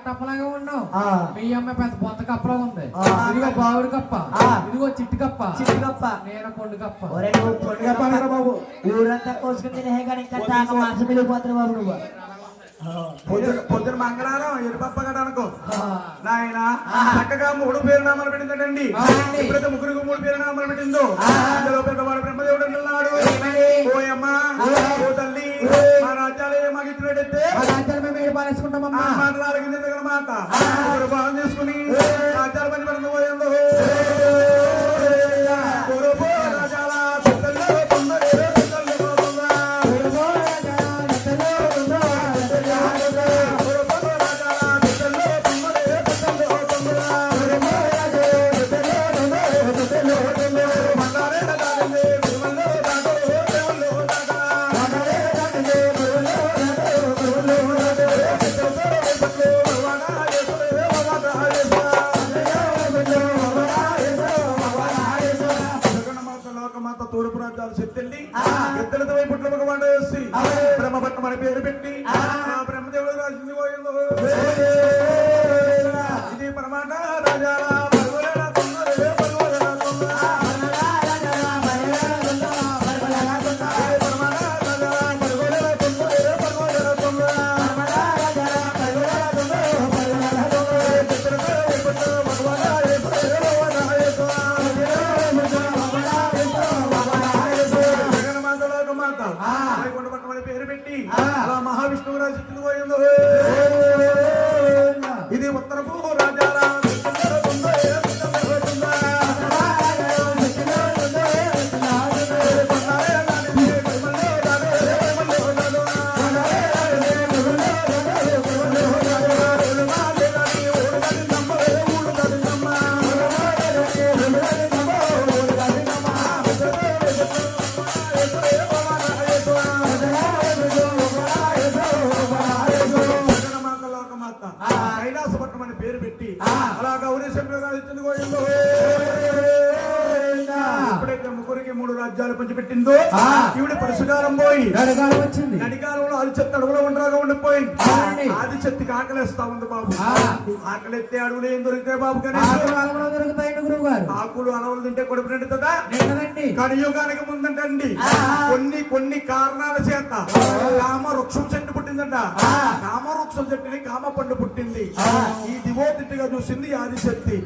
కప్పలాగా ఉన్నావు. మీ అమ్మాయి పెద్ద బొంత కప్పలా ఉంది. ఇదిగో బావుడు కప్ప, ఇదిగో చిట్టు కప్ప, నేను పండు కప్ప. బాబు ఊరంతా కోసుకుని తినే కానీ ఇంకా తాక మాసం వెళ్ళిపోతారు బాబు నువ్వు. పొద్దున మంగళవారం ఎరుపప్ప కట్టనుకో నాయన చక్కగా 3 పేరు నామాలు పెట్టిందండి. ఎప్పుడైతే ముగ్గురికి 3 పేరు నామాలు పెట్టిందో అందులో పెద్దవాడు బ్రహ్మదేవుడు ఉన్నాడు. ఓయమ్మా ఓ తల్లి మా రాజ్యాలు మాకు ఇచ్చినట్టయితే పాలేసుకుంటామమ్మా మాట్లాడకి దగ్గర మాట బాగా చేసుకుని రాజ్యాలు పని పడుతూ పోయిందో రాజాల తూర్పు రాజ్యాలు చెప్తండి ఎద్దలతో వైపుట్ల మగవాడు వేసి బ్రహ్మపట్నం అని పేరు పెట్టి బ్రహ్మదేవుడు రాసింది పోయిందో ఇది పరమాట రాజాల పేరు పెట్టి అలా మహావిష్ణువు రాజు పోయిందో ఇది ఉత్తరపు రాజాల కైలాసపట్నం అని పేరు పెట్టి అలా గౌరీ శంకరాజు పోయిందో ఎప్పుడైతే ముగ్గురికి 3 రాజ్యాలు పంచిపెట్టిందో ఈవిడ పరశుకాలం పోయి వచ్చింది. నడికాలంలో ఆదిశక్తి అడుగులో ఉండరాగా ఉండిపోయింది. ఆదిశక్తికి ఆకలిస్తా ఉంది బాబు. ఆకలిస్తే అడుగులు ఏం దొరుకుతాయి బాబు? కానీ దొరుకుతాయండి గురువు గారు. ఆకులు అలవలు తింటే కడుపు నిండుతుందా? కలియుగానికి ముందంటండి కొన్ని కారణాల చేత కామ వృక్షం చెట్టు పుట్టిందంట. కామ వృక్షం చెట్టుని కామ పండు పుట్టింది. ఈ దివోతిగా చూసింది ఆదిశక్తి.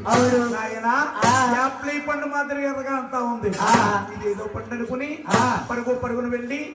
ఆయన యాప్లీ పండు మాదిరి ఎర్రగా అంతా ఉంది. ఇది ఏదో పండు అనుకుని పరుగును వెళ్ళి